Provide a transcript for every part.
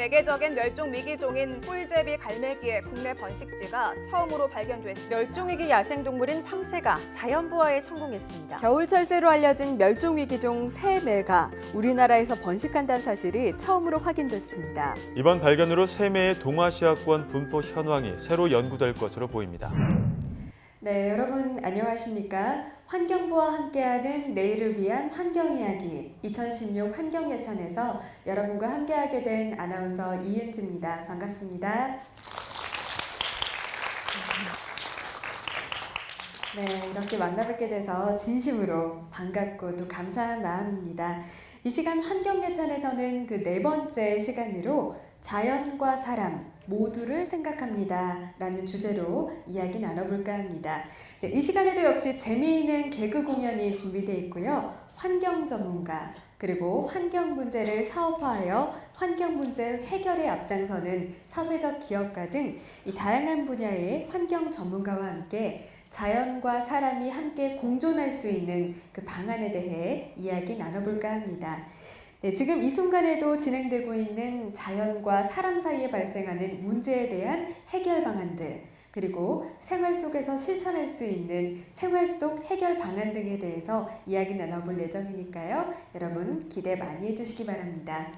세계적인 멸종 위기종인 꿀제비 갈매기의 국내 번식지가 처음으로 발견됐습니다. 멸종위기 야생동물인 황새가 자연부화에 성공했습니다. 겨울철새로 알려진 멸종위기종 새매가 우리나라에서 번식한다는 사실이 처음으로 확인됐습니다. 이번 발견으로 새매의 동아시아권 분포 현황이 새로 연구될 것으로 보입니다. 네, 여러분 안녕하십니까? 환경부와 함께하는 내일을 위한 환경이야기 2016 환경예찬에서 여러분과 함께하게 된 아나운서 이은지입니다. 반갑습니다. 네, 이렇게 만나뵙게 돼서 진심으로 반갑고 또 감사한 마음입니다. 이 시간 환경예찬에서는 그 네 번째 시간으로 자연과 사람 모두를 생각합니다 라는 주제로 이야기 나눠볼까 합니다. 네, 이 시간에도 역시 재미있는 개그 공연이 준비되어 있고요. 환경 전문가 그리고 환경 문제를 사업화하여 환경 문제 해결에 앞장서는 사회적 기업가 등 이 다양한 분야의 환경 전문가와 함께 자연과 사람이 함께 공존할 수 있는 그 방안에 대해 이야기 나눠볼까 합니다. 네, 지금 이 순간에도 진행되고 있는 자연과 사람 사이에 발생하는 문제에 대한 해결 방안들, 그리고 생활 속에서 실천할 수 있는 생활 속 해결 방안 등에 대해서 이야기 나눠볼 예정이니까요. 여러분 기대 많이 해주시기 바랍니다.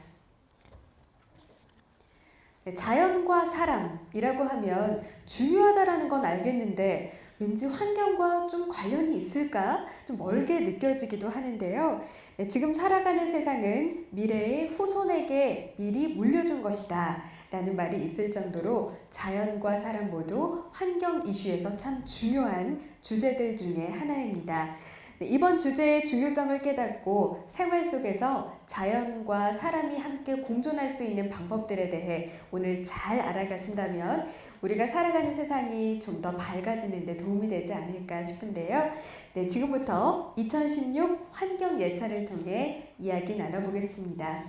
네, 자연과 사람이라고 하면 중요하다라는 건 알겠는데 왠지 환경과 좀 관련이 있을까? 좀 멀게 느껴지기도 하는데요. 네, 지금 살아가는 세상은 미래의 후손에게 미리 물려준 것이다 라는 말이 있을 정도로 자연과 사람 모두 환경 이슈에서 참 중요한 주제들 중에 하나입니다. 네, 이번 주제의 중요성을 깨닫고 생활 속에서 자연과 사람이 함께 공존할 수 있는 방법들에 대해 오늘 잘 알아가신다면 우리가 살아가는 세상이 좀 더 밝아지는 데 도움이 되지 않을까 싶은데요. 네, 지금부터 2016 환경 예찬을 통해 이야기 나눠보겠습니다.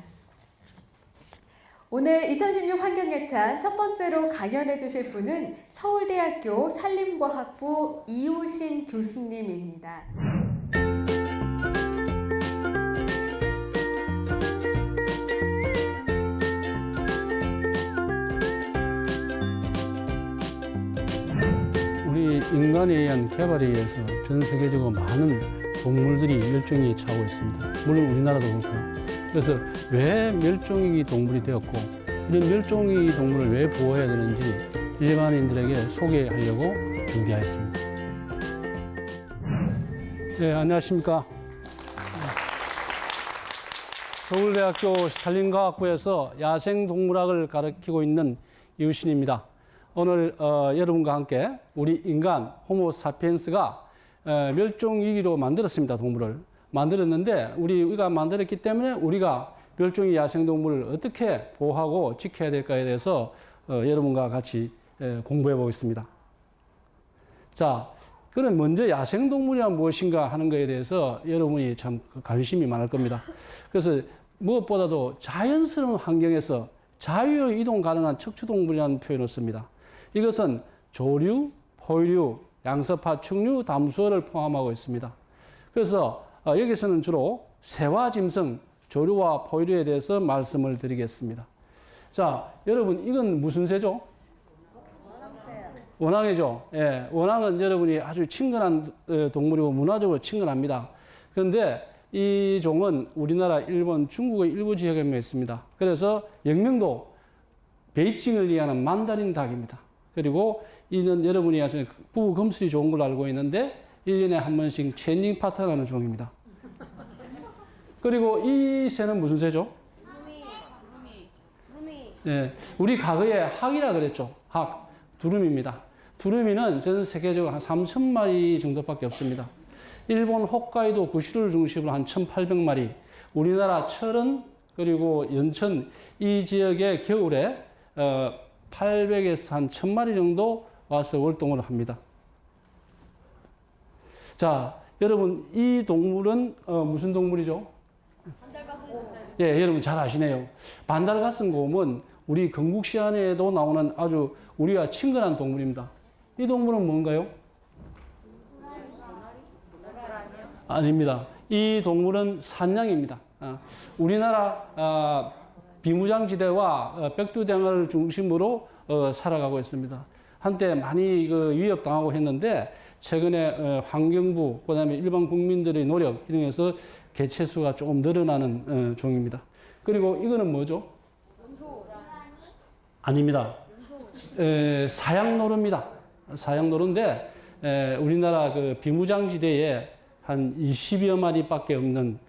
오늘 2016 환경 예찬 첫 번째로 강연해 주실 분은 서울대학교 산림과학부 이우신 교수님입니다. 인간에 의한 개발에 의해서 전 세계적으로 많은 동물들이 멸종이 처하고 있습니다. 물론 우리나라도 그렇고요. 그래서 왜 멸종위기 동물이 되었고 이런 멸종위기 동물을 왜 보호해야 되는지 일반인들에게 소개하려고 준비하였습니다. 네, 안녕하십니까. 서울대학교 산림과학부에서 야생동물학을 가르치고 있는 이우신입니다. 오늘 여러분과 함께 우리 인간 호모 사피엔스가 멸종위기로 만들었습니다. 동물을 만들었는데 우리가 만들었기 때문에 우리가 멸종위기 야생동물을 어떻게 보호하고 지켜야 될까에 대해서 여러분과 같이 공부해 보겠습니다. 자, 그럼 먼저 야생동물이란 무엇인가 하는 것에 대해서 여러분이 참 관심이 많을 겁니다. 그래서 무엇보다도 자연스러운 환경에서 자유로 이동 가능한 척추동물이라는 표현을 씁니다. 이것은 조류, 포유류, 양서파, 축류, 담수어를 포함하고 있습니다. 그래서 여기서는 주로 새와 짐승, 조류와 포유류에 대해서 말씀을 드리겠습니다. 자, 여러분 이건 무슨 새죠? 원앙이죠. 예, 원앙은 여러분이 아주 친근한 동물이고 문화적으로 친근합니다. 그런데 이 종은 우리나라, 일본, 중국의 일부 지역에 있습니다. 그래서 영명도 베이징을 이해하는 만다린 닭입니다. 그리고 이는 여러분이 아시는 부부 금슬이 좋은 걸로 알고 있는데 1년에 한 번씩 체닝 파트라는 종입니다. 그리고 이 새는 무슨 새죠? 두루미. 예, 우리 과거에 학이라 그랬죠. 학, 두루미입니다. 두루미는 전 세계적으로 한 3,000마리 정도밖에 없습니다. 일본 홋카이도 구시를 중심으로 한 1,800마리, 우리나라 철원 그리고 연천 이 지역의 겨울에 800에서 한 1,000마리 정도 와서 월동을 합니다. 자, 여러분 이 동물은 무슨 동물이죠? 반달가슴곰. 예, 여러분 잘 아시네요. 반달가슴곰은 우리 건국시안에도 나오는 아주 우리와 친근한 동물입니다. 이 동물은 뭔가요? 아닙니다. 이 동물은 산양입니다. 우리나라 비무장지대와 백두대간을 중심으로 살아가고 있습니다. 한때 많이 위협당하고 했는데 최근에 환경부, 그다음에 일반 국민들의 노력 이용해서 개체수가 조금 늘어나는 종입니다. 그리고 이거는 뭐죠? 아닙니다. 사양노루입니다. 사양노루인데 우리나라 그 비무장지대에 한 20여 마리밖에 없는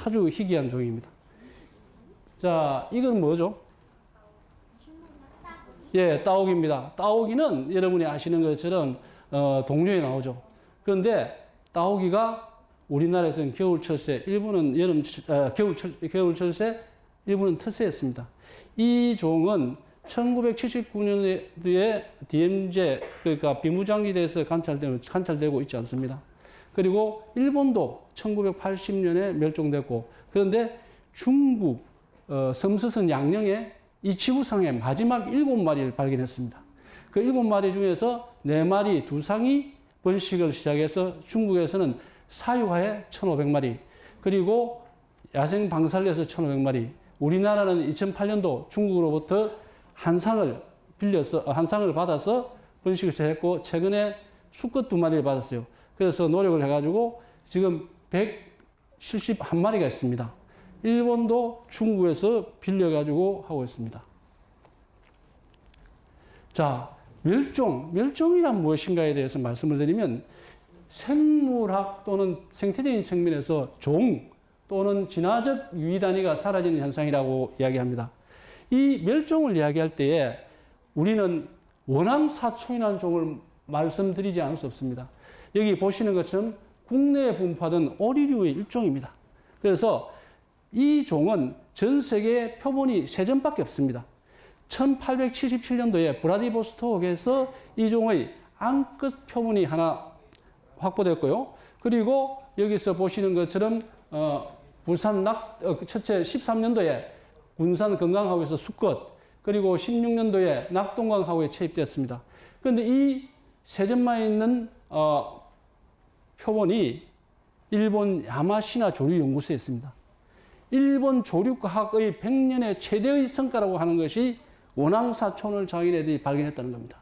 아주 희귀한 종입니다. 자, 이건 뭐죠? 예, 따오기입니다. 따오기는 여러분이 아시는 것처럼 동료에 나오죠. 그런데 따오기가 우리나라에서는 겨울철새, 일부는 겨울철새, 일부는 터새였습니다. 이 종은 1979년도에 DMZ, 그러니까 비무장지대에서 관찰되고 있지 않습니다. 그리고 일본도 1980년에 멸종됐고, 그런데 중국 섬스선 양령에 이 지구상에 마지막 7마리를 발견했습니다. 그 7마리 중에서 4마리 두상이 번식을 시작해서 중국에서는 사유하에 1,500마리, 그리고 야생 방사류에서 1,500마리, 우리나라는 2008년도 중국으로부터 한상을 받아서 번식을 시작했고, 최근에 수컷 2마리를 받았어요. 그래서 노력을 해가지고 지금 171마리가 있습니다. 일본도 중국에서 빌려가지고 하고 있습니다. 자, 멸종이란 무엇인가에 대해서 말씀을 드리면, 생물학 또는 생태적인 측면에서 종 또는 진화적 유의 단위가 사라지는 현상이라고 이야기합니다. 이 멸종을 이야기할 때에 우리는 원앙사촌이라는 종을 말씀드리지 않을 수 없습니다. 여기 보시는 것처럼 국내에 분포하던 오리류의 일종입니다. 그래서 이 종은 전 세계에 표본이 3점밖에 없습니다. 1877년도에 브라디보스톡에서 이 종의 암끝 표본이 하나 확보됐고요. 그리고 여기서 보시는 것처럼 부산 첫째 13년도에 군산 건강하우에서 수컷, 그리고 16년도에 낙동강하우에 채입됐습니다. 그런데 이 3점만 있는 표본이 일본 야마시나 조류연구소에 있습니다. 일본 조류과학의 100년의 최대의 성과라고 하는 것이 원앙사촌을 자기네들이 발견했다는 겁니다.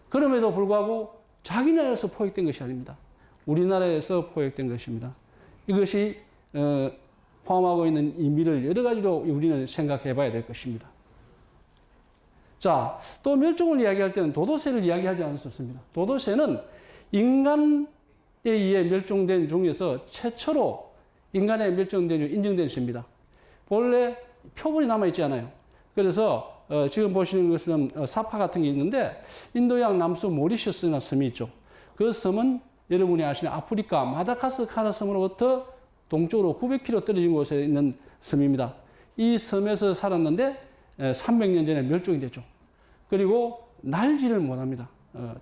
그럼에도 불구하고 자기나라에서 포획된 것이 아닙니다. 우리나라에서 포획된 것입니다. 이것이 포함하고 있는 의미를 여러 가지로 우리는 생각해 봐야 될 것입니다. 자, 또 멸종을 이야기할 때는 도도새를 이야기하지 않을 수 없습니다. 도도새는 인간에 의해 멸종된 종에서 최초로 인간에 멸종된 종 인정된 새입니다. 본래 표본이 남아있지 않아요. 그래서 지금 보시는 것은 사파 같은 게 있는데, 인도양 남수 모리셔스나 섬이 있죠. 그 섬은 여러분이 아시는 아프리카 마다가스카르 섬으로부터 동쪽으로 900km 떨어진 곳에 있는 섬입니다. 이 섬에서 살았는데 300년 전에 멸종이 됐죠. 그리고 날지를 못합니다.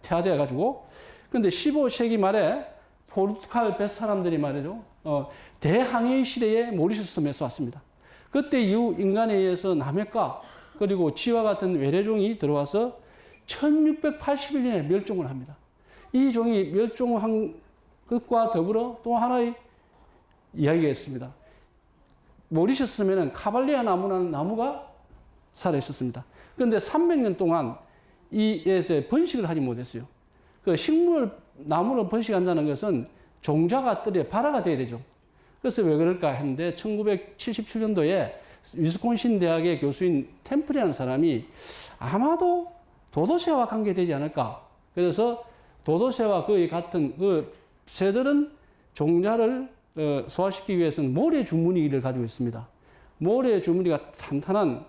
퇴화되어가지고. 그런데 15세기 말에 포르투갈 뱃사람들이 말이죠. 대항해 시대에 모리셔스 섬에서 왔습니다. 그때 이후 인간에 의해서 남해과 그리고 쥐와 같은 외래종이 들어와서 1681년에 멸종을 합니다. 이 종이 멸종한 것과 더불어 또 하나의 이야기가 있습니다. 모리셔스 섬에는 카발리아 나무라는 나무가 살아 있었습니다. 그런데 300년 동안 이에서 번식을 하지 못했어요. 그 식물 나무를 번식한다는 것은 종자가 떨어 발화가 돼야 되죠. 그래서 왜 그럴까 했는데 1977년도에 위스콘신 대학의 교수인 템플이라는 사람이 아마도 도도새와 관계되지 않을까. 그래서 도도새와 거의 같은 그 새들은 종자를 소화시키기 위해서는 모래 주머니를 가지고 있습니다. 모래 주머니가 탄탄한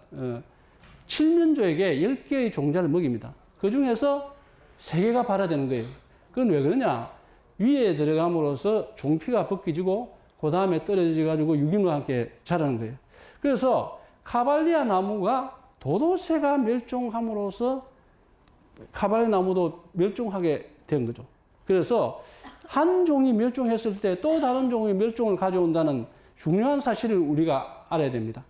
칠면조에게 10개의 종자를 먹입니다. 그 중에서 3개가 발화되는 거예요. 그건 왜 그러냐? 위에 들어감으로써 종피가 벗겨지고 그 다음에 떨어져가지고 유기물과 함께 자라는 거예요. 그래서 카발리아 나무가 도도새가 멸종함으로써 카발리아 나무도 멸종하게 된 거죠. 그래서 한 종이 멸종했을 때 또 다른 종이 멸종을 가져온다는 중요한 사실을 우리가 알아야 됩니다.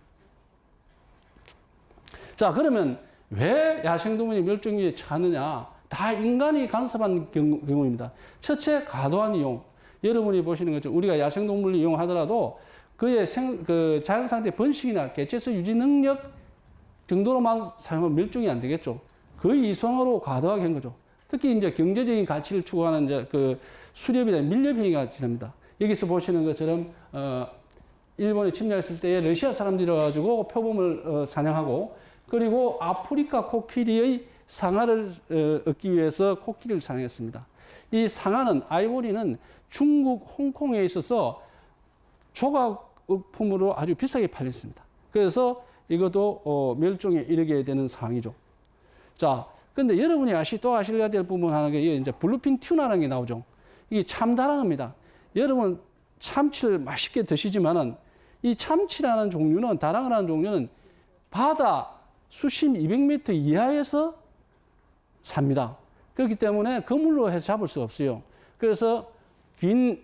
자, 그러면 왜 야생동물이 멸종위기에 처하느냐? 다 인간이 간섭한 경우입니다. 첫째, 과도한 이용. 여러분이 보시는 것처럼 우리가 야생동물을 이용하더라도 그의 자연상태 번식이나 개체수 유지 능력 정도로만 사용하면 멸종이 안 되겠죠. 거의 이상으로 과도하게 한 거죠. 특히 이제 경제적인 가치를 추구하는 이제 그 수렵이나 밀렵 행위가 지납니다. 여기서 보시는 것처럼 일본이 침략했을 때 러시아 사람들이 와가지고 표범을 사냥하고 그리고 아프리카 코끼리의 상아를 얻기 위해서 코끼리를 사냥했습니다. 이 상아는 아이보리는 중국 홍콩에 있어서 조각품으로 아주 비싸게 팔렸습니다. 그래서 이것도 멸종에 이르게 되는 상황이죠. 자, 근데 여러분이 또 아셔야 될 부분 하나가 이제 블루핀 튜나라는 게 나오죠. 이게 참다랑어입니다. 여러분 참치를 맛있게 드시지만은 이 참치라는 종류는 다랑어라는 종류는 바다 수심 200m 이하에서 삽니다. 그렇기 때문에 그물로 해서 잡을 수 없어요. 그래서 긴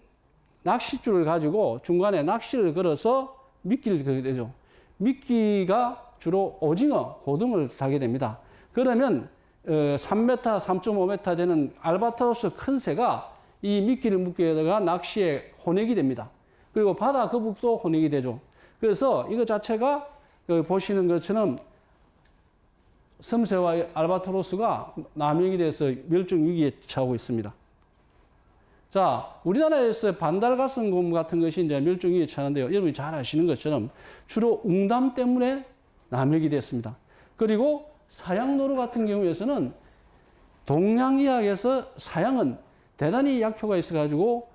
낚싯줄을 가지고 중간에 낚시를 걸어서 미끼를 걸게 되죠. 미끼가 주로 오징어, 고등어를 달게 됩니다. 그러면 3m, 3.5m 되는 알바트로스 큰 새가 이 미끼를 묶게 되다가 낚시에 혼액이 됩니다. 그리고 바다 거북도 혼액이 되죠. 그래서 이거 자체가 보시는 것처럼 섬새와 알바트로스가 남용이 돼서 멸종 위기에 처하고 있습니다. 자, 우리나라에서 반달가슴곰 같은 것이 이제 멸종 위기에 처하는데요. 여러분이 잘 아시는 것처럼 주로 웅담 때문에 남용이 됐습니다. 그리고 사양노루 같은 경우에서는 동양의학에서 사양은 대단히 약효가 있어가지고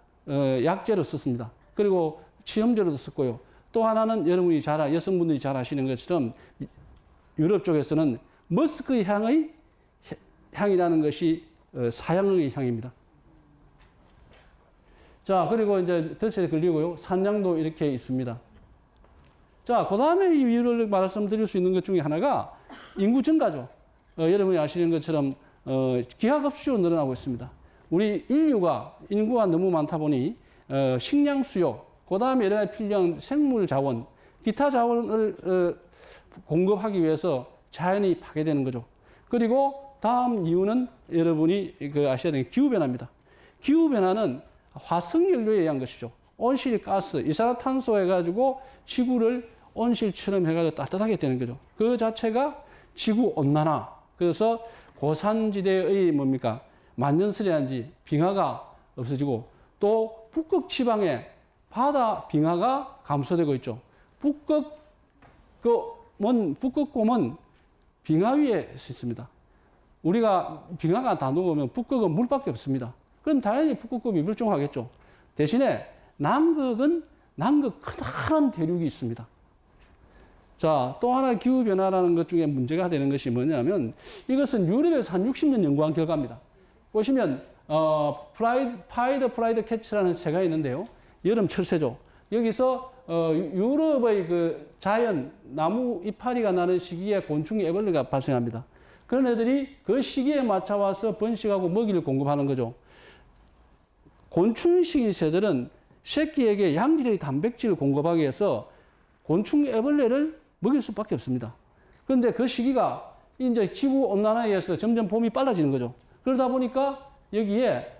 약재로 썼습니다. 그리고 치염제로도 썼고요. 또 하나는 여러분이 여성분들이 잘 아시는 것처럼 유럽 쪽에서는 머스크 향의 향이라는 것이 사양의 향입니다. 자, 그리고 이제 덫에 걸리고요. 산양도 이렇게 있습니다. 자, 그 다음에 이 이유를 말씀드릴 수 있는 것 중에 하나가 인구 증가죠. 여러분이 아시는 것처럼 기하급수적으로 늘어나고 있습니다. 우리 인구가 너무 많다 보니 식량 수요, 그 다음에 여러 가지 필요한 생물 자원, 기타 자원을 공급하기 위해서 자연이 파괴되는 거죠. 그리고 다음 이유는 여러분이 아셔야 되는 기후변화입니다. 기후변화는 화석연료에 의한 것이죠. 온실가스, 이산화탄소 해가지고 지구를 온실처럼 해가지고 따뜻하게 되는 거죠. 그 자체가 지구온난화. 그래서 고산지대의 만년설이라든지 빙하가 없어지고 또 북극 지방에 바다 빙하가 감소되고 있죠. 북극곰은 빙하 위에 있습니다. 우리가 빙하가 다 녹으면 북극은 물밖에 없습니다. 그럼 당연히 북극곰이 멸종하겠죠. 대신에 남극은 커다란 대륙이 있습니다. 자, 또 하나 기후변화라는 것 중에 문제가 되는 것이 뭐냐면 이것은 유럽에서 한 60년 연구한 결과입니다. 보시면 프라이드 캐치라는 새가 있는데요. 여름 철새죠. 여기서 유럽의 그 자연 나무 이파리가 나는 시기에 곤충 애벌레가 발생합니다. 그런 애들이 그 시기에 맞춰와서 번식하고 먹이를 공급하는 거죠. 곤충식인 새들은 새끼에게 양질의 단백질을 공급하기 위해서 곤충 애벌레를 먹일 수밖에 없습니다. 그런데 그 시기가 이제 지구 온난화에 의해서 점점 봄이 빨라지는 거죠. 그러다 보니까 여기에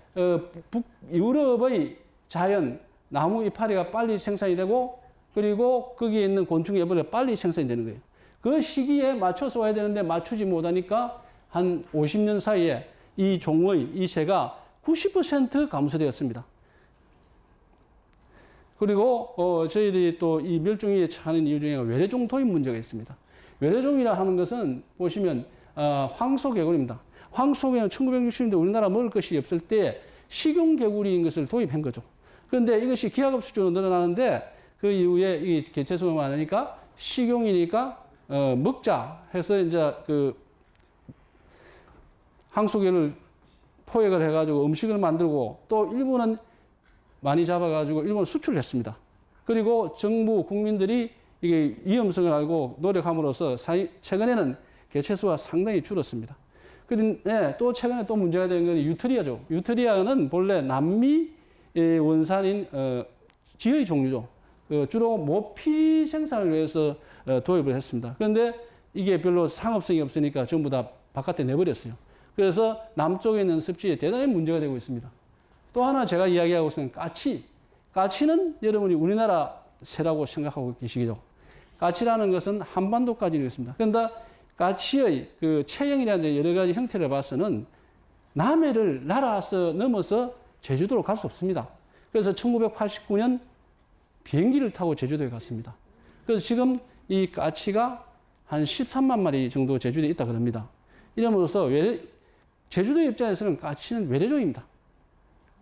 유럽의 자연 나무 이파리가 빨리 생산이 되고 그리고 거기에 있는 곤충 애벌레가 빨리 생산이 되는 거예요. 그 시기에 맞춰서 와야 되는데 맞추지 못하니까 한 50년 사이에 이 종의 이 새가 90% 감소되었습니다. 그리고 저희들이 또 이 멸종위기에 처하는 이유 중에 외래종 도입 문제가 있습니다. 외래종이라 하는 것은 보시면 황소개구리입니다. 황소개는 1960년대 우리나라 먹을 것이 없을 때 식용개구리인 것을 도입한 거죠. 그런데 이것이 기하급수적으로 늘어나는데 그 이후에 이 개체수가 많으니까 식용이니까 먹자 해서 이제 그 황소개를 포획을 해가지고 음식을 만들고 또 일부는 많이 잡아가지고 일본 수출을 했습니다. 그리고 정부 국민들이 이게 위험성을 알고 노력함으로써 최근에는 개체수가 상당히 줄었습니다. 그런데 또 최근에 또 문제가 되는 건 유트리아죠. 유트리아는 본래 남미 원산인 쥐의 종류죠. 주로 모피 생산을 위해서 도입을 했습니다. 그런데 이게 별로 상업성이 없으니까 전부 다 바깥에 내버렸어요. 그래서 남쪽에 있는 습지에 대단히 문제가 되고 있습니다. 또 하나 제가 이야기하고 있는 까치. 까치는 여러분이 우리나라 새라고 생각하고 계시죠. 까치라는 것은 한반도까지 있습니다. 그런데 까치의 그 체형이라든지 여러 가지 형태를 봐서는 남해를 날아서 넘어서 제주도로 갈 수 없습니다. 그래서 1989년 비행기를 타고 제주도에 갔습니다. 그래서 지금 이 까치가 한 13만 마리 정도 제주도에 있다 그럽니다. 이름으로써 제주도 입장에서는 까치는 외래종입니다.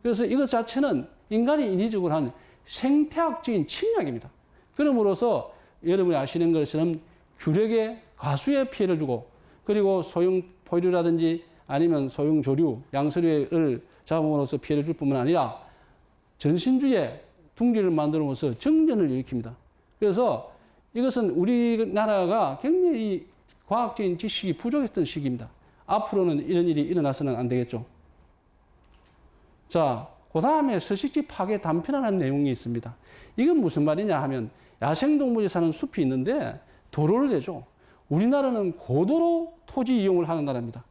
그래서 이것 자체는 인간이 인위적으로 한 생태학적인 침략입니다. 그러므로서 여러분이 아시는 것처럼 규력에 과수의 피해를 주고 그리고 소형 포유류라든지 아니면 소형 조류, 양서류를 잡음으로써 피해를 줄 뿐만 아니라 전신주에 둥지를 만들어서 정전을 일으킵니다. 그래서 이것은 우리나라가 굉장히 과학적인 지식이 부족했던 시기입니다. 앞으로는 이런 일이 일어나서는 안 되겠죠. 자, 그 다음에 서식지 파괴 단편화라는 내용이 있습니다. 이건 무슨 말이냐 하면 야생동물이 사는 숲이 있는데 도로를 내죠. 우리나라는 고도로 토지 이용을 하는 나라입니다.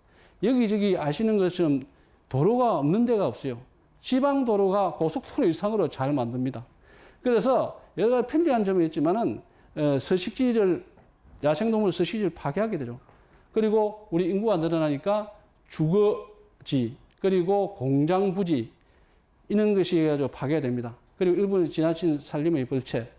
여기저기 아시는 것처럼 도로가 없는 데가 없어요. 지방 도로가 고속도로 이상으로 잘 만듭니다. 그래서 여러 가지 편리한 점이 있지만은 서식지를 야생동물 서식지를 파괴하게 되죠. 그리고 우리 인구가 늘어나니까 주거지 그리고 공장 부지 이런 것이 해가지고 파괴됩니다. 그리고 일본의 지나친 산림의 벌채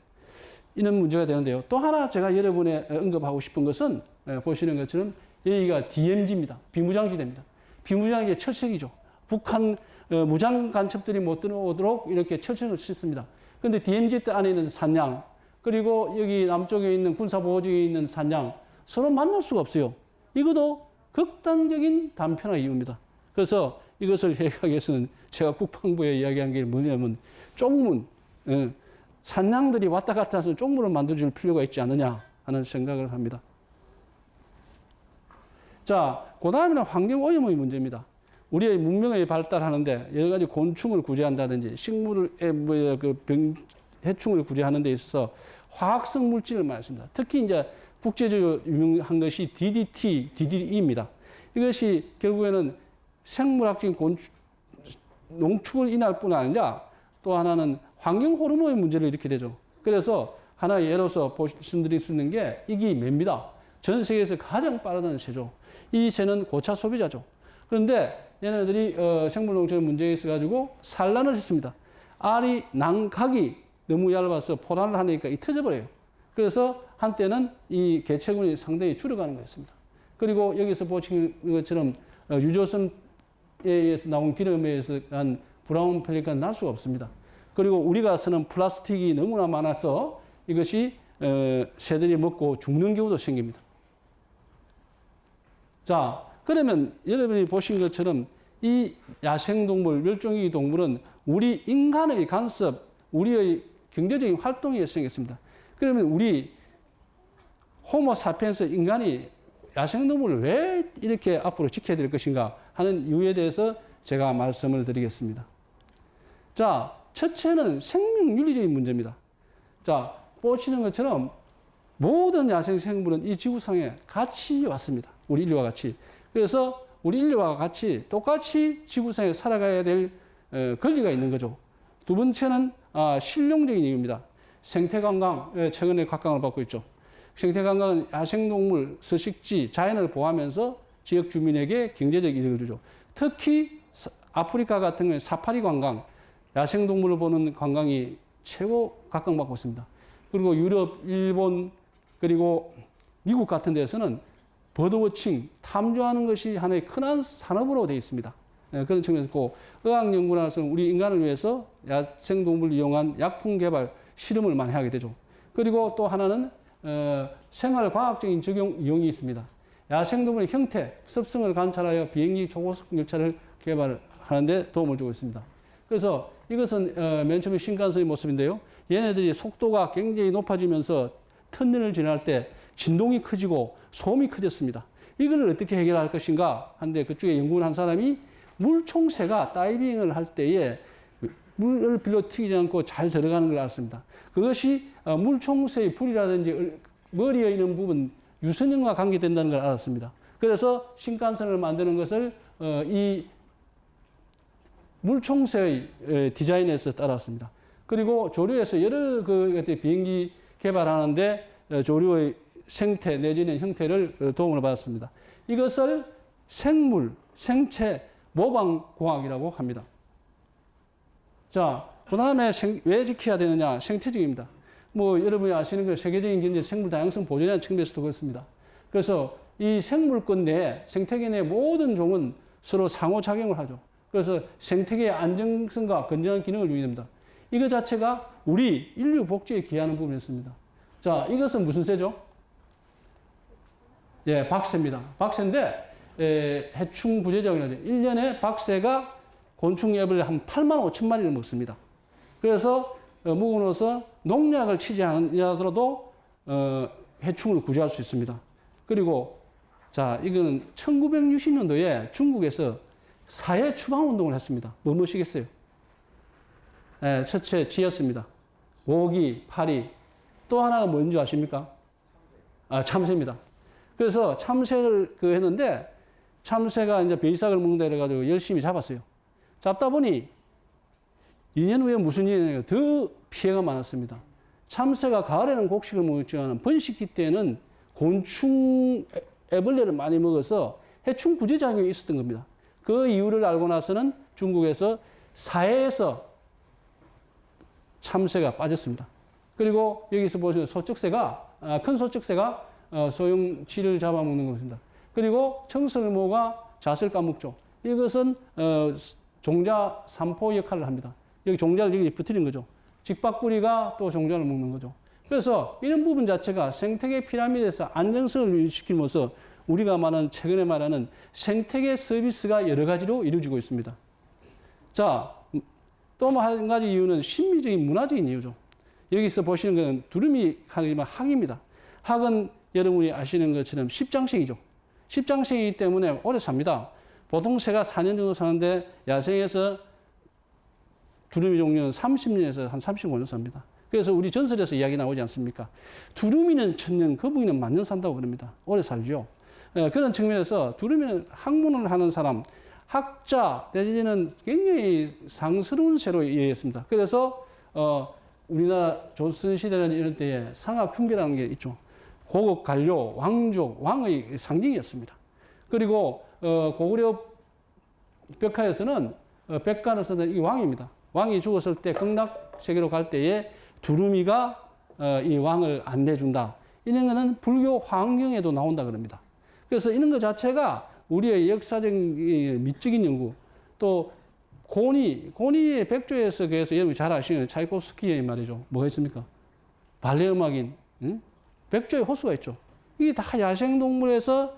이런 문제가 되는데요. 또 하나 제가 여러분에 언급하고 싶은 것은 보시는 것처럼 여기가 DMZ입니다. 비무장지대입니다. 비무장지대 철책이죠. 북한 무장 간첩들이 못 들어오도록 이렇게 철책을 싣습니다. 그런데 DMZ 안에 있는 산양 그리고 여기 남쪽에 있는 군사보호지에 있는 산양 서로 만날 수가 없어요. 이것도 극단적인 단편화 이유입니다. 그래서 이것을 해결하기 위해서는 제가 국방부에 이야기한 게 뭐냐면 쪽문, 산양들이 왔다 갔다 해서 쪽문을 만들어줄 필요가 있지 않느냐 하는 생각을 합니다. 자, 그 다음에는 환경오염의 문제입니다. 우리의 문명이 발달하는데 여러 가지 곤충을 구제한다든지 식물의 해충을 구제하는 데 있어서 화학성 물질을 많이 씁니다. 특히 이제 국제적으로 유명한 것이 DDT, DDE입니다. 이것이 결국에는 생물학적인 농축을 인할 뿐 아니라 또 하나는 환경 호르몬의 문제를 일으키게 되죠. 그래서 하나 예로서 말씀드릴 수 있는 게 이게 매입니다. 전 세계에서 가장 빠르다는 새죠. 이 새는 고차 소비자죠. 그런데 얘네들이 생물 농축의 문제에 있어가지고 산란을 했습니다. 알이 난각이 너무 얇아서 포란을 하니까 이 터져버려요. 그래서 한때는 이 개체군이 상당히 줄어가는 거였습니다. 그리고 여기서 보시는 것처럼 유조선에 의해서 나온 기름에 의해서 한 브라운 펠리칸 날 수가 없습니다. 그리고 우리가 쓰는 플라스틱이 너무나 많아서 이것이 새들이 먹고 죽는 경우도 생깁니다. 자, 그러면 여러분이 보신 것처럼 이 야생동물, 멸종위기 동물은 우리 인간의 간섭, 우리의 경제적인 활동에 의해서 그러면 우리 호모 사피엔스 인간이 야생동물을 왜 이렇게 앞으로 지켜야 될 것인가 하는 이유에 대해서 제가 말씀을 드리겠습니다. 자, 첫째는 생명윤리적인 문제입니다. 자, 보시는 것처럼 모든 야생생물은 이 지구상에 같이 왔습니다. 우리 인류와 같이. 그래서 우리 인류와 같이 똑같이 지구상에 살아가야 될 권리가 있는 거죠. 두 번째는 실용적인 이유입니다. 생태관광, 최근에 각광을 받고 있죠. 생태관광은 야생동물, 서식지, 자연을 보호하면서 지역 주민에게 경제적 이득을 주죠. 특히 아프리카 같은 경우에 사파리 관광, 야생동물을 보는 관광이 최고 각광받고 있습니다. 그리고 유럽, 일본, 그리고 미국 같은 데서는 버드워칭, 탐조하는 것이 하나의 큰 산업으로 되어 있습니다. 그런 측면에서 있고, 의학연구라서 우리 인간을 위해서 야생동물을 이용한 약품 개발, 실험을 많이 하게 되죠. 그리고 또 하나는 생활과학적인 적용 이용이 있습니다. 야생동물의 형태, 습성을 관찰하여 비행기 초고속 열차를 개발하는 데 도움을 주고 있습니다. 그래서 이것은 맨 처음에 신칸센의 모습인데요. 얘네들이 속도가 굉장히 높아지면서 터널을 지날 때 진동이 커지고 소음이 커졌습니다. 이걸 어떻게 해결할 것인가 하는데 그쪽에 연구를 한 사람이 물총새가 다이빙을 할 때에 물을 빌려 튀기지 않고 잘 들어가는 걸 알았습니다. 그것이 물총새의 불이라든지 머리에 있는 부분 유선형과 관계된다는 걸 알았습니다. 그래서 신칸센을 만드는 것을 이 물총새의 디자인에서 따랐습니다. 그리고 조류에서 여러 비행기 개발하는데 조류의 생태 내지는 형태를 도움을 받았습니다. 이것을 생물, 생체, 모방공학이라고 합니다. 자, 그 다음에 왜 지켜야 되느냐? 생태적입니다. 뭐 여러분이 아시는 그 세계적인 경제 생물 다양성 보존이라는 측면에서도 그렇습니다. 그래서 이 생물권 내에 생태계 내 모든 종은 서로 상호작용을 하죠. 그래서 생태계의 안정성과 건전한 기능을 유의합니다. 이거 자체가 우리 인류 복지에 기여하는 부분이었습니다. 자, 이것은 무슨 새죠? 예, 박새입니다. 박새인데 해충 부재자라고 하죠. 1년에 박새가 곤충 앱을 한 8만 5천 마리를 먹습니다. 그래서 먹음으로써 농약을 치지 않으더라도 해충을 구제할 수 있습니다. 그리고 자, 이거는 1960년도에 중국에서 사회 추방 운동을 했습니다. 무엇이겠어요? 첫째 쥐였습니다. 모기, 파리. 또 하나가 뭔지 아십니까? 참새입니다. 그래서 참새를 했는데 참새가 이제 베이삭을 먹는다 이래가지고 열심히 잡았어요. 잡다 보니 2년 후에 무슨 일이 더 피해가 많았습니다. 참새가 가을에는 곡식을 먹었지만 번식기 때는 곤충 애벌레를 많이 먹어서 해충 부재작용이 있었던 겁니다. 그 이유를 알고 나서는 중국에서 사해에서 참새가 빠졌습니다. 그리고 여기서 보시면 소쩍새가 큰 소쩍새가 소형 쥐를 잡아먹는 것입니다. 그리고 청설모가 잣을 까먹죠. 이것은 종자 산포 역할을 합니다. 여기 종자를 여기 붙이는 거죠. 직박구리가 또 종자를 먹는 거죠. 그래서 이런 부분 자체가 생태계 피라미드에서 안정성을 유지시키면서 우리가 최근에 말하는 생태계 서비스가 여러 가지로 이루어지고 있습니다. 자, 또 한 가지 이유는 심리적인 문화적인 이유죠. 여기서 보시는 것은 두루미 하지만 학입니다. 학은 여러분이 아시는 것처럼 십장생이죠. 십장생이기 때문에 오래 삽니다. 보통 새가 4년 정도 사는데 야생에서 두루미 종류는 30년에서 한 35년 삽니다. 그래서 우리 전설에서 이야기 나오지 않습니까? 두루미는 1000년, 거북이는 10,000년 산다고 그럽니다. 오래 살죠. 그런 측면에서 두루미는 학문을 하는 사람, 학자 내지는 굉장히 상스러운 새로 이해했습니다. 그래서 우리나라 조선시대는 이런 때에 상하품비라는 게 있죠. 고급 관료, 왕족, 왕의 상징이었습니다. 그리고 고구려 벽화에서는 백간을 쓰는 이 왕입니다. 왕이 죽었을 때 극락 세계로 갈 때에 두루미가 이 왕을 안내해준다. 이런 거는 불교 화엄경에도 나온다 그럽니다. 그래서 이런 것 자체가 우리의 역사적인 미적인 연구, 또 고니의 백조에서 그래서 여러분이 잘 아시는 차이코스키의 말이죠. 뭐가 있습니까? 발레 음악인 백조의 호수가 있죠. 이게 다 야생동물에서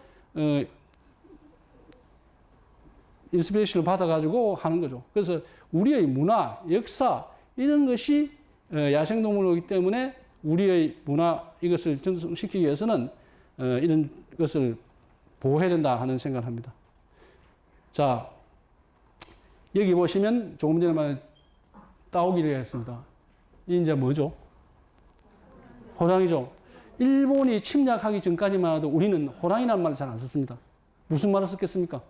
인스피레이션을 받아가지고 하는 거죠. 그래서 우리의 문화, 역사 이런 것이 야생동물이기 때문에 우리의 문화 이것을 전승시키기 위해서는 이런 것을 보호해야 된다 하는 생각을 합니다. 자, 여기 보시면 조금 전에 말한 따오기를 했습니다. 이 이제 뭐죠? 호랑이죠. 일본이 침략하기 전까지만 해도 우리는 호랑이라는 말을 잘 안 썼습니다. 무슨 말을 썼겠습니까?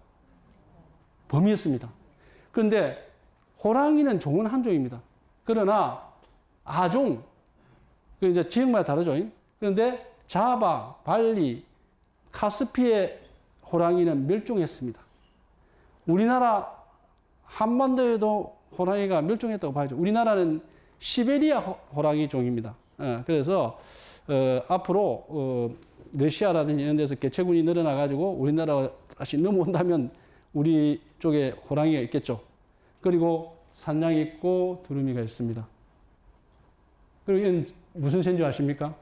범이었습니다. 그런데 호랑이는 종은 한 종입니다. 그러나 아종, 그 이제 지역마다 다르죠. 그런데 자바, 발리, 카스피의 호랑이는 멸종했습니다. 우리나라 한반도에도 호랑이가 멸종했다고 봐야죠. 우리나라는 시베리아 호랑이 종입니다. 그래서 앞으로 러시아라든지 이런 데서 개체군이 늘어나가지고 우리나라가 다시 넘어온다면 우리 쪽에 호랑이가 있겠죠. 그리고 산양이 있고 두루미가 있습니다. 그리고 이건 무슨 새인 줄 아십니까?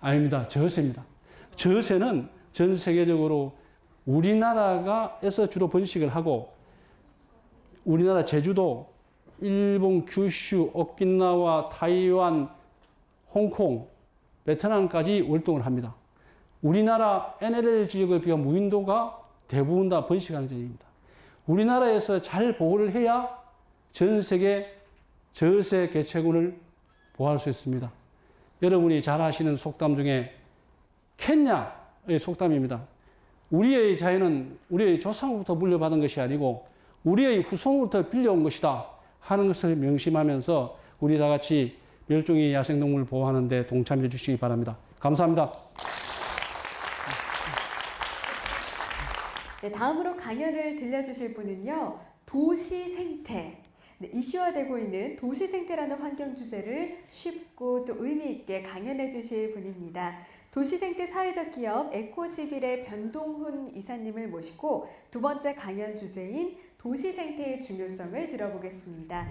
아닙니다. 저새입니다. 저새는 전 세계적으로 우리나라에서 주로 번식을 하고 우리나라 제주도, 일본 규슈, 오키나와, 타이완, 홍콩, 베트남까지 활동을 합니다. 우리나라 NLL 지역에 비해 무인도가 대부분 다 번식하는 지역입니다. 우리나라에서 잘 보호를 해야 전 세계 저새 개체군을 보호할 수 있습니다. 여러분이 잘 아시는 속담 중에 켄야의 속담입니다. 우리의 자연은 우리의 조상부터 물려받은 것이 아니고 우리의 후손부터 빌려온 것이다 하는 것을 명심하면서 우리 다 같이 멸종위 야생동물 보호하는 데 동참해 주시기 바랍니다. 감사합니다. 네, 다음으로 강연을 들려주실 분은요. 도시 생태. 네, 이슈화되고 있는 도시 생태라는 환경 주제를 쉽고 또 의미 있게 강연해 주실 분입니다. 도시생태 사회적 기업 에코11의 변동훈 이사님을 모시고 두 번째 강연 주제인 도시생태의 중요성을 들어보겠습니다.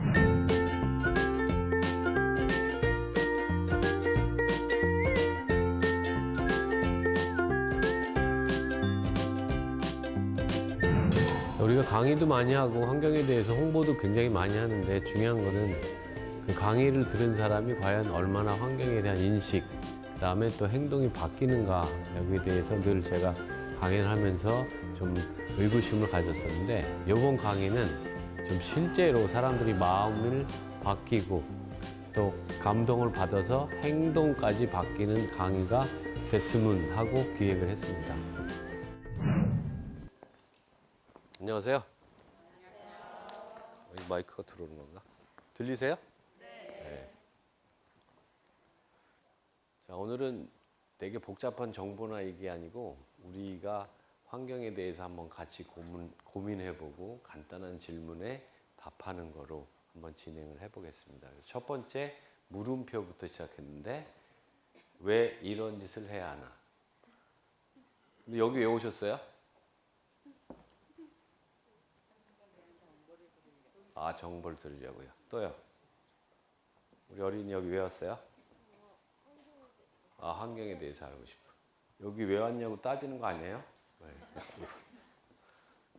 우리가 강의도 많이 하고 환경에 대해서 홍보도 굉장히 많이 하는데 중요한 거는 그 강의를 들은 사람이 과연 얼마나 환경에 대한 인식, 그다음에 또 행동이 바뀌는가, 여기에 대해서 늘 제가 강연을 하면서 좀 의구심을 가졌었는데, 이번 강의는 좀 실제로 사람들이 마음을 바뀌고 또 감동을 받아서 행동까지 바뀌는 강의가 됐으면 하고 기획을 했습니다. 안녕하세요. 여기 마이크가 들어오는 건가? 들리세요? 네. 자, 오늘은 되게 복잡한 정보나 이게 아니고 우리가 환경에 대해서 한번 같이 고민해보고 간단한 질문에 답하는 거로 한번 진행을 해보겠습니다. 첫 번째 물음표부터 시작했는데 왜 이런 짓을 해야 하나? 근데 여기 왜 오셨어요? 아, 정보를 들으려고요. 또요? 우리 어린이 여기 왜 왔어요? 아, 환경에 대해서 알고 싶어. 여기 왜 왔냐고 따지는 거 아니에요? 네.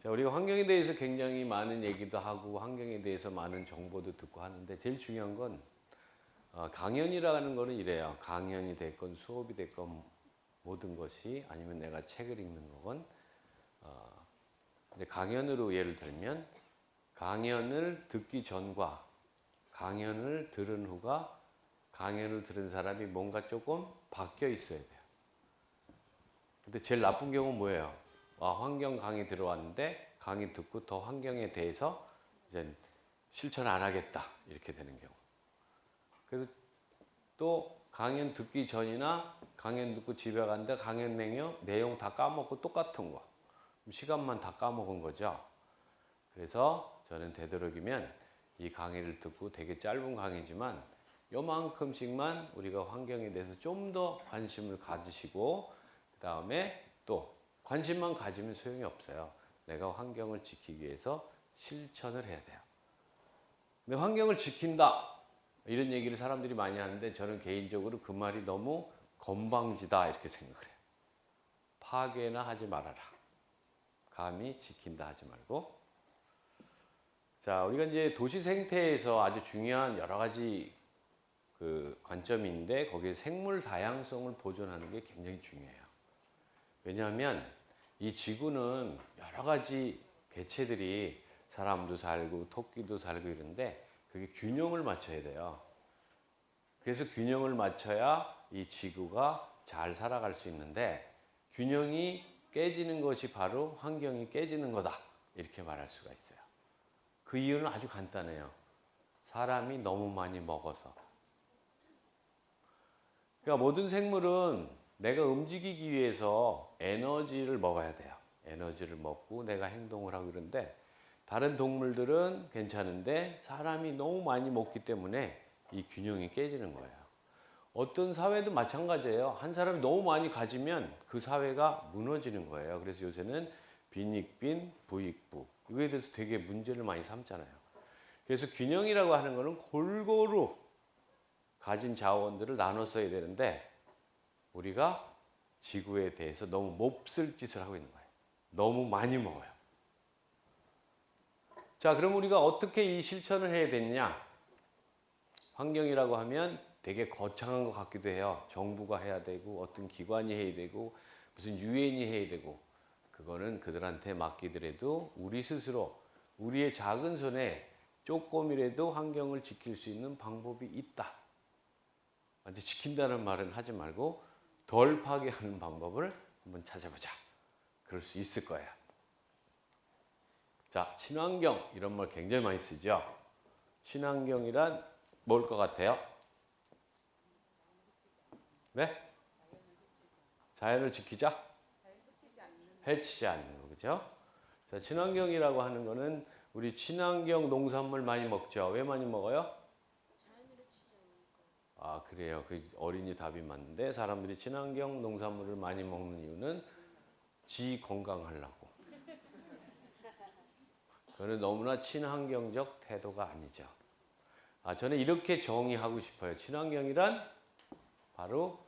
자, 우리가 환경에 대해서 굉장히 많은 얘기도 하고 환경에 대해서 많은 정보도 듣고 하는데 제일 중요한 건 강연이라는 거는 이래요. 강연이 됐건 수업이 됐건 모든 것이, 아니면 내가 책을 읽는 거건, 근데 강연으로 예를 들면 강연을 듣기 전과 강연을 들은 후가, 강연을 들은 사람이 뭔가 조금 바뀌어 있어야 돼요. 근데 제일 나쁜 경우는 뭐예요? 환경 강의 들어왔는데 강의 듣고 더 환경에 대해서 이제 실천 안 하겠다, 이렇게 되는 경우. 그래서 또 강연 듣기 전이나 강연 듣고 집에 갔는데 강연 내용 다 까먹고 똑같은 거. 시간만 다 까먹은 거죠. 그래서 저는 되도록이면 이 강의를 듣고 되게 짧은 강의지만 요만큼씩만 우리가 환경에 대해서 좀 더 관심을 가지시고, 그 다음에 또 관심만 가지면 소용이 없어요. 내가 환경을 지키기 위해서 실천을 해야 돼요. 근데 환경을 지킨다, 이런 얘기를 사람들이 많이 하는데 저는 개인적으로 그 말이 너무 건방지다, 이렇게 생각을 해요. 파괴나 하지 말아라. 감히 지킨다 하지 말고. 자, 우리가 이제 도시 생태에서 아주 중요한 여러 가지 그 관점인데 거기에 생물 다양성을 보존하는 게 굉장히 중요해요. 왜냐하면 이 지구는 여러 가지 개체들이, 사람도 살고 토끼도 살고 이런데 그게 균형을 맞춰야 돼요. 그래서 균형을 맞춰야 이 지구가 잘 살아갈 수 있는데, 균형이 깨지는 것이 바로 환경이 깨지는 거다, 이렇게 말할 수가 있어요. 그 이유는 아주 간단해요. 사람이 너무 많이 먹어서. 그러니까 모든 생물은 내가 움직이기 위해서 에너지를 먹어야 돼요. 에너지를 먹고 내가 행동을 하고 그러는데, 다른 동물들은 괜찮은데 사람이 너무 많이 먹기 때문에 이 균형이 깨지는 거예요. 어떤 사회도 마찬가지예요. 한 사람이 너무 많이 가지면 그 사회가 무너지는 거예요. 그래서 요새는 빈익빈, 부익부, 이거에 대해서 되게 문제를 많이 삼잖아요. 그래서 균형이라고 하는 거는 골고루 가진 자원들을 나눠 써야 되는데, 우리가 지구에 대해서 너무 몹쓸 짓을 하고 있는 거예요. 너무 많이 먹어요. 자, 그럼 우리가 어떻게 이 실천을 해야 되느냐? 환경이라고 하면 되게 거창한 것 같기도 해요. 정부가 해야 되고 어떤 기관이 해야 되고 무슨 유엔이 해야 되고, 그거는 그들한테 맡기더라도 우리 스스로 우리의 작은 손에 조금이라도 환경을 지킬 수 있는 방법이 있다. 완전 지킨다는 말은 하지 말고 덜 파괴하는 방법을 한번 찾아보자. 그럴 수 있을 거예요. 자, 친환경, 이런 말 굉장히 많이 쓰죠. 친환경이란 뭘 것 같아요? 네? 자연을 지키자? 해치지 않는 거, 그죠? 자, 친환경이라고 하는 거는 우리 친환경 농산물 많이 먹죠. 왜 많이 먹어요? 아, 그래요. 그 어린이 답이 맞는데 사람들이 친환경 농산물을 많이 먹는 이유는 지 건강하려고. 그거는 너무나 친환경적 태도가 아니죠. 아, 저는 이렇게 정의하고 싶어요. 친환경이란 바로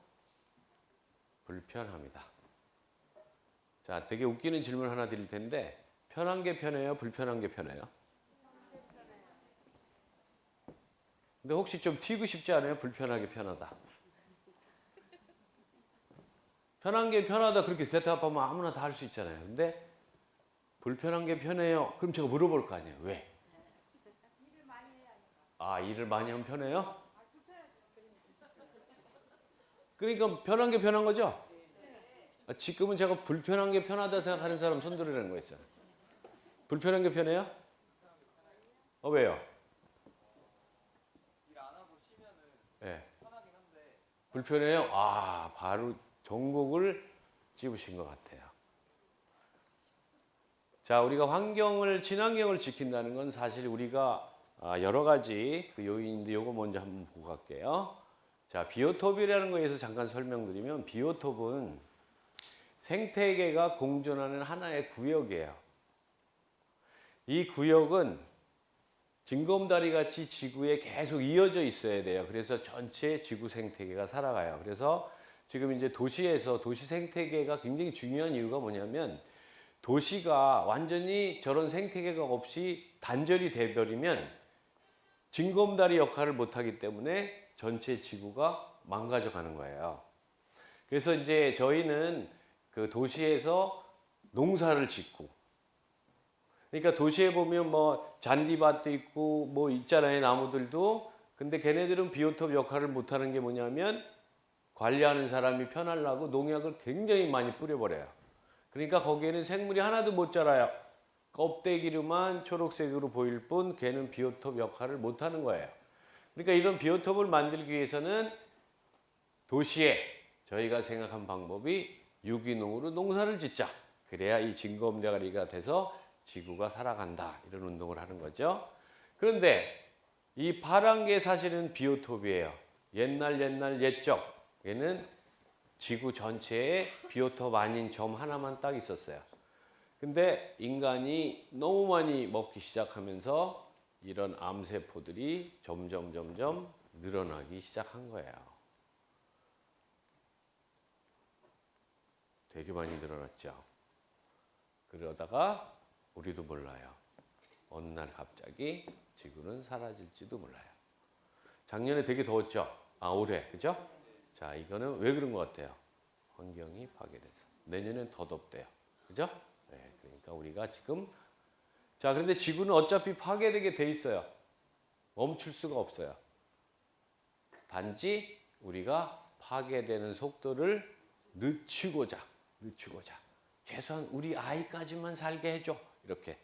불편합니다. 자, 되게 웃기는 질문 하나 드릴 텐데 편한 게 편해요? 불편한 게 편해요? 근데 혹시 좀 튀고 싶지 않아요? 불편하게 편하다. 편한 게 편하다 그렇게 대답하면 아무나 다 할 수 있잖아요. 근데 불편한 게 편해요? 그럼 제가 물어볼 거 아니에요. 왜? 아, 일을 많이 하면 편해요? 그러니까 편한 게 편한 거죠? 아, 지금은 제가 불편한 게 편하다 생각하는 사람 손 들으라는 거였잖아요. 불편한 게 편해요? 왜요? 네. 불편해요? 아, 바로 전곡을 찝으신 것 같아요. 자, 우리가 친환경을 지킨다는 건 사실 우리가 여러 가지 그 요인인데 요거 먼저 한번 보고 갈게요. 자, 비오톱이라는 거에서 잠깐 설명드리면 비오톱은 생태계가 공존하는 하나의 구역이에요. 이 구역은 징검다리 같이 지구에 계속 이어져 있어야 돼요. 그래서 전체 지구 생태계가 살아가요. 그래서 지금 이제 도시에서 도시 생태계가 굉장히 중요한 이유가 뭐냐면 도시가 완전히 저런 생태계가 없이 단절이 돼버리면 징검다리 역할을 못하기 때문에 전체 지구가 망가져 가는 거예요. 그래서 이제 저희는 그 도시에서 농사를 짓고, 그러니까 도시에 보면 뭐 잔디밭도 있고 뭐 있잖아요, 나무들도. 근데 걔네들은 비오톱 역할을 못하는 게 뭐냐면 관리하는 사람이 편하려고 농약을 굉장히 많이 뿌려버려요. 그러니까 거기에는 생물이 하나도 못 자라요. 껍데기로만 초록색으로 보일 뿐 걔는 비오톱 역할을 못하는 거예요. 그러니까 이런 비오톱을 만들기 위해서는 도시에 저희가 생각한 방법이 유기농으로 농사를 짓자. 그래야 이 징검다리가 돼서 지구가 살아간다. 이런 운동을 하는 거죠. 그런데 이 파란 게 사실은 비오톱이에요. 옛적. 얘는 지구 전체에 비오톱 아닌 점 하나만 딱 있었어요. 근데 인간이 너무 많이 먹기 시작하면서 이런 암세포들이 점점 늘어나기 시작한 거예요. 되게 많이 늘어났죠. 그러다가 우리도 몰라요. 어느 날 갑자기 지구는 사라질지도 몰라요. 작년에 되게 더웠죠? 올해, 그죠? 자, 이거는 왜 그런 것 같아요? 환경이 파괴돼서. 내년엔 더 덥대요. 그죠? 네, 그러니까 우리가 지금, 자, 그런데 지구는 어차피 파괴되게 돼 있어요. 멈출 수가 없어요. 단지 우리가 파괴되는 속도를 늦추고자. 최소한 우리 아이까지만 살게 해줘. 이렇게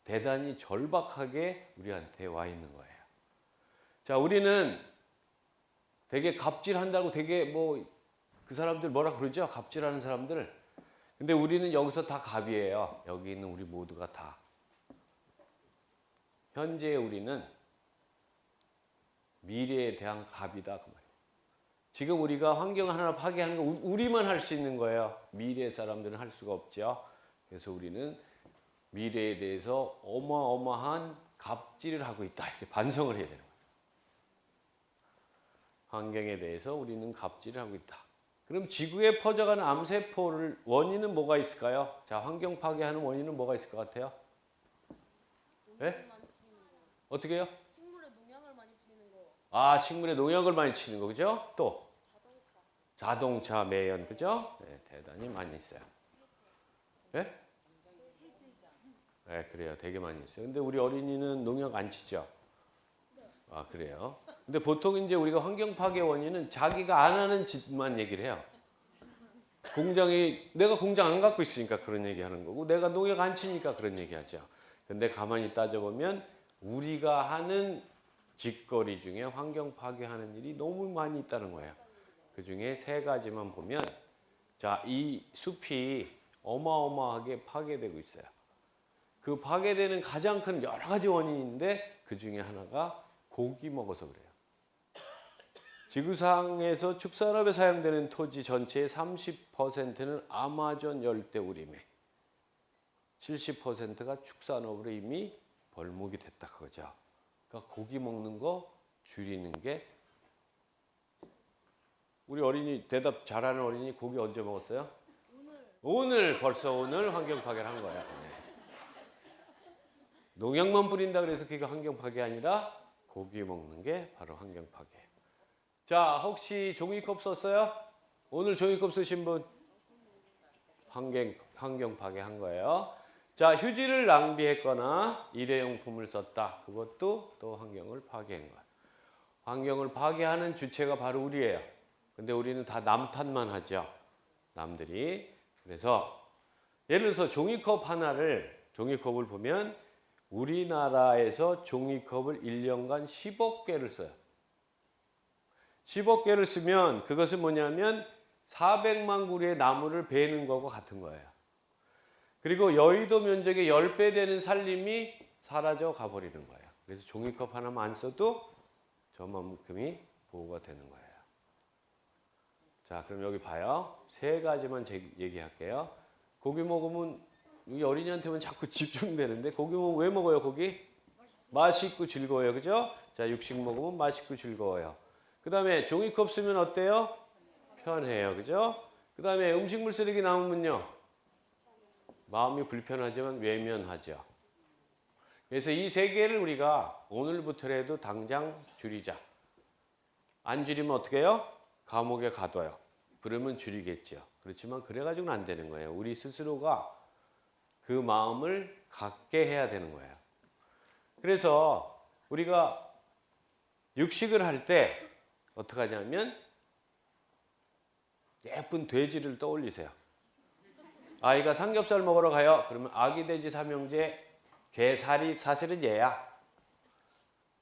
대단히 절박하게 우리한테 와 있는 거예요. 자, 우리는 되게 갑질한다고 되게 그 사람들 뭐라 그러죠? 갑질하는 사람들. 근데 우리는 여기서 다 갑이에요. 여기 있는 우리 모두가 다. 현재 우리는 미래에 대한 갑이다. 그 말이에요. 지금 우리가 환경 하나 파괴하는 거 우리만 할 수 있는 거예요. 미래 사람들은 할 수가 없죠. 그래서 우리는 미래에 대해서 어마어마한 갑질을 하고 있다. 이렇게 반성을 해야 되는 거예요. 환경에 대해서 우리는 갑질을 하고 있다. 그럼 지구에 퍼져가는 암세포를 원인은 뭐가 있을까요? 자, 환경 파괴하는 원인은 뭐가 있을 것 같아요? 네? 어떻게 해요? 식물에 농약을 많이 뿌리는 거. 식물에 농약을 많이 치는 거, 그죠? 또 자동차 매연, 그죠? 네, 대단히 많이 있어요. 네? 네, 그래요. 되게 많이 있어요. 근데 우리 어린이는 농약 안 치죠? 그래요. 근데 보통 이제 우리가 환경 파괴 원인은 자기가 안 하는 짓만 얘기를 해요. 내가 공장 안 갖고 있으니까 그런 얘기 하는 거고, 내가 농약 안 치니까 그런 얘기 하죠. 근데 가만히 따져보면 우리가 하는 짓거리 중에 환경 파괴하는 일이 너무 많이 있다는 거예요. 그 중에 3가지만 보면, 자, 이 숲이 어마어마하게 파괴되고 있어요. 그 파괴되는 가장 큰 여러 가지 원인인데 그 중에 하나가 고기 먹어서 그래요. 지구상에서 축산업에 사용되는 토지 전체의 30%는 아마존 열대우림에 70%가 축산업으로 이미 벌목이 됐다 그거죠. 그러니까 고기 먹는 거 줄이는 게 우리 어린이 대답 잘하는 어린이 고기 언제 먹었어요? 오늘 벌써 오늘 환경 파괴를 한 거야. 농약만 뿌린다 그래서 그게 환경 파괴 아니라 고기 먹는 게 바로 환경 파괴. 자, 혹시 종이컵 썼어요? 오늘 종이컵 쓰신 분? 환경 파괴한 거예요. 자, 휴지를 낭비했거나 일회용품을 썼다. 그것도 또 환경을 파괴한 거예요. 환경을 파괴하는 주체가 바로 우리예요. 근데 우리는 다 남 탓만 하죠. 남들이. 그래서 예를 들어서 종이컵을 보면 우리나라에서 종이컵을 1년간 10억 개를 써요. 10억 개를 쓰면 그것은 뭐냐면 400만 그루의 나무를 베는 거하고 같은 거예요. 그리고 여의도 면적의 10배 되는 산림이 사라져 가버리는 거예요. 그래서 종이컵 하나만 안 써도 저만큼이 보호가 되는 거예요. 자, 그럼 여기 봐요. 세 가지만 얘기할게요. 고기 먹으면 이 어린이한테만 자꾸 집중되는데 고기 먹으면 왜 먹어요, 고기? 맛있고 즐거워요, 그죠? 자, 육식 먹으면 맛있고 즐거워요. 그 다음에 종이컵 쓰면 어때요? 편해요, 그죠? 그 다음에 음식물 쓰레기 남으면요, 마음이 불편하지만 외면하죠. 그래서 이 세 개를 우리가 오늘부터라도 당장 줄이자. 안 줄이면 어떻게 해요? 감옥에 가둬요. 그러면 줄이겠죠. 그렇지만 그래가지고는 안 되는 거예요. 우리 스스로가 그 마음을 갖게 해야 되는 거예요. 그래서 우리가 육식을 할 때 어떻게 하냐면 예쁜 돼지를 떠올리세요. 아이가 삼겹살 먹으러 가요. 그러면 아기 돼지 삼형제 게살이 사실은 얘야.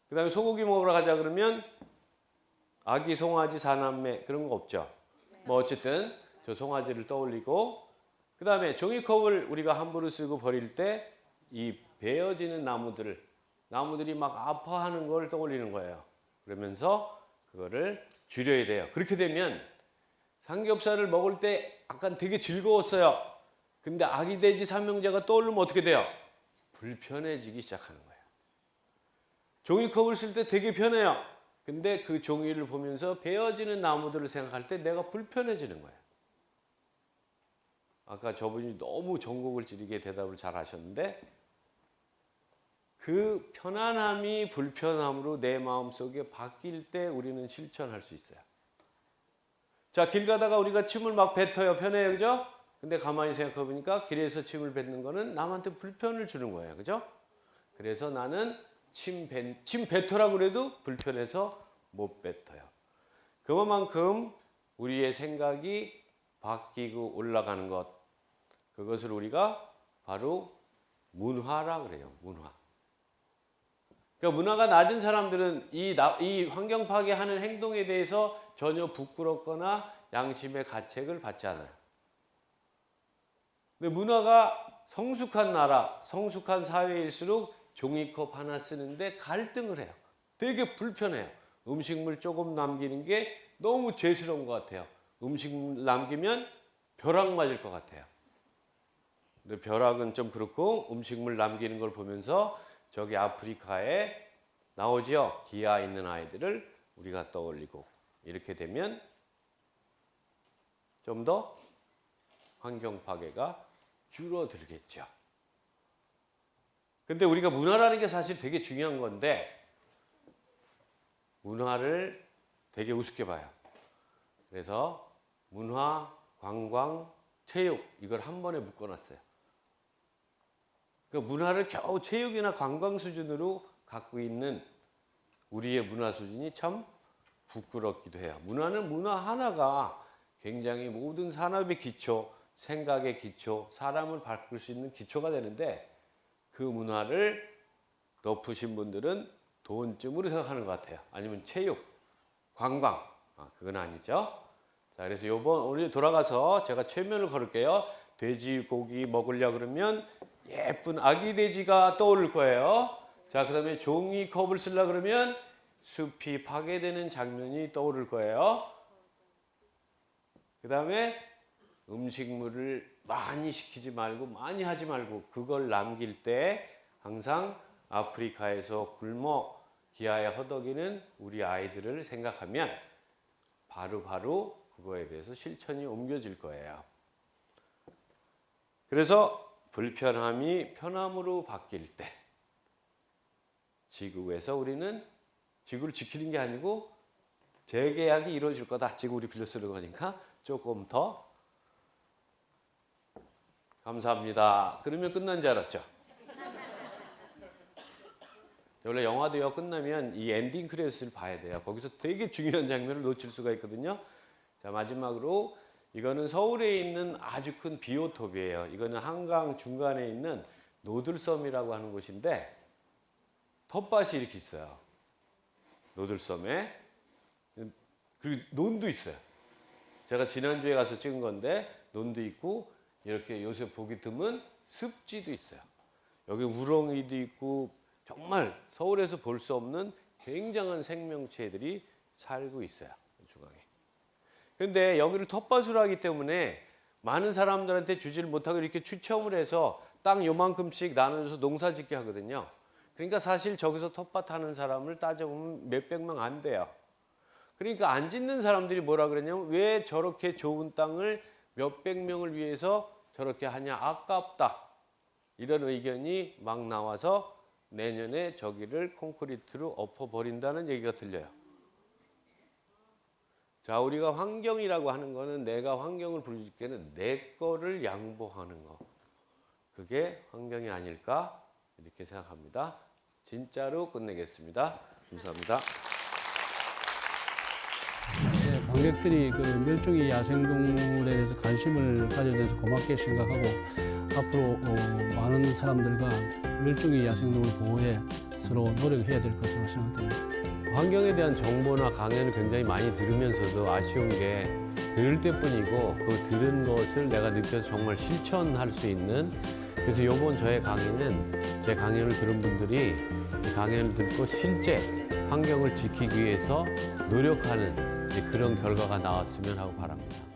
그 다음에 소고기 먹으러 가자 그러면 아기 송아지 사남매 그런 거 없죠. 뭐 어쨌든 저 송아지를 떠올리고, 그 다음에 종이컵을 우리가 함부로 쓰고 버릴 때 이 베어지는 나무들이 막 아파하는 걸 떠올리는 거예요. 그러면서 그거를 줄여야 돼요. 그렇게 되면 삼겹살을 먹을 때 약간 되게 즐거웠어요. 근데 아기 돼지 삼형제가 떠오르면 어떻게 돼요? 불편해지기 시작하는 거예요. 종이컵을 쓸 때 되게 편해요. 근데 그 종이를 보면서 베어지는 나무들을 생각할 때 내가 불편해지는 거예요. 아까 저분이 너무 전곡을 찌르게 대답을 잘 하셨는데 그 편안함이 불편함으로 내 마음속에 바뀔 때 우리는 실천할 수 있어요. 자, 길 가다가 우리가 침을 막 뱉어요. 편해요, 그죠? 근데 가만히 생각해 보니까 길에서 침을 뱉는 거는 남한테 불편을 주는 거예요, 그죠? 그래서 나는 침 뱉으라고 그래도 불편해서 못 뱉어요. 그만큼 우리의 생각이 바뀌고 올라가는 것, 그것을 우리가 바로 문화라 그래요. 문화. 그러니까 문화가 낮은 사람들은 이 환경 파괴하는 행동에 대해서 전혀 부끄럽거나 양심의 가책을 받지 않아요. 근데 문화가 성숙한 나라, 성숙한 사회일수록 종이컵 하나 쓰는데 갈등을 해요. 되게 불편해요. 음식물 조금 남기는 게 너무 죄스러운 것 같아요. 음식물 남기면 벼락 맞을 것 같아요. 근데 벼락은 좀 그렇고 음식물 남기는 걸 보면서 저기 아프리카에 나오죠. 기아 있는 아이들을 우리가 떠올리고 이렇게 되면 좀 더 환경 파괴가 줄어들겠죠. 근데 우리가 문화라는 게 사실 되게 중요한 건데 문화를 되게 우습게 봐요. 그래서 문화, 관광, 체육 이걸 한 번에 묶어놨어요. 그 문화를 겨우 체육이나 관광 수준으로 갖고 있는 우리의 문화 수준이 참 부끄럽기도 해요. 문화는 문화 하나가 굉장히 모든 산업의 기초, 생각의 기초, 사람을 바꿀 수 있는 기초가 되는데 그 문화를 높으신 분들은 돈쯤으로 생각하는 것 같아요. 아니면 체육, 관광, 그건 아니죠. 자, 자, 그래서 요번 우리 돌아가서 제가 최면을 걸을게요. 돼지고기 먹으려 그러면 예쁜 아기 돼지가 떠오를 거예요. 자, 그다음에 종이컵을 쓰려 그러면 숲이 파괴되는 장면이 떠오를 거예요. 그다음에 음식물을 많이 시키지 말고 많이 하지 말고 그걸 남길 때 항상 아프리카에서 굶어 기아에 허덕이는 우리 아이들을 생각하면 바로 그거에 대해서 실천이 옮겨질 거예요. 그래서 불편함이 편함으로 바뀔 때 지구에서 우리는 지구를 지키는 게 아니고 재계약이 이루어질 거다. 지구 우리 빌려 쓰는 거니까 조금 더 감사합니다. 그러면 끝난 줄 알았죠? 원래 영화도요 끝나면 이 엔딩 크레딧을 봐야 돼요. 거기서 되게 중요한 장면을 놓칠 수가 있거든요. 자, 마지막으로 이거는 서울에 있는 아주 큰 비오톱이에요. 이거는 한강 중간에 있는 노들섬이라고 하는 곳인데 텃밭이 이렇게 있어요. 노들섬에. 그리고 논도 있어요. 제가 지난주에 가서 찍은 건데 논도 있고 이렇게 요새 보기 드문 습지도 있어요. 여기 우렁이도 있고 정말 서울에서 볼 수 없는 굉장한 생명체들이 살고 있어요. 중앙에. 그런데 여기를 텃밭으로 하기 때문에 많은 사람들한테 주지를 못하고 이렇게 추첨을 해서 땅 요만큼씩 나눠줘서 농사 짓게 하거든요. 그러니까 사실 저기서 텃밭 하는 사람을 따져보면 몇백 명 안 돼요. 그러니까 안 짓는 사람들이 뭐라 그러냐면 왜 저렇게 좋은 땅을 몇백 명을 위해서 저렇게 하냐, 아깝다. 이런 의견이 막 나와서 내년에 저기를 콘크리트로 엎어버린다는 얘기가 들려요. 자, 우리가 환경이라고 하는 거는 내가 환경을 부르짖기에는 내 거를 양보하는 거. 그게 환경이 아닐까 이렇게 생각합니다. 진짜로 끝내겠습니다. 감사합니다. 네, 관객들이 그 멸종위 야생동물에 대해서 관심을 가져줘서 고맙게 생각하고 앞으로 많은 사람들과 멸종위 야생동물 보호에 서로 노력해야 될 것으로 생각됩니다. 환경에 대한 정보나 강연을 굉장히 많이 들으면서도 아쉬운 게 들을 때뿐이고 그 들은 것을 내가 느껴서 정말 실천할 수 있는, 그래서 이번 저의 강의는 제 강연을 들은 분들이 이 강연을 듣고 실제 환경을 지키기 위해서 노력하는 그런 결과가 나왔으면 하고 바랍니다.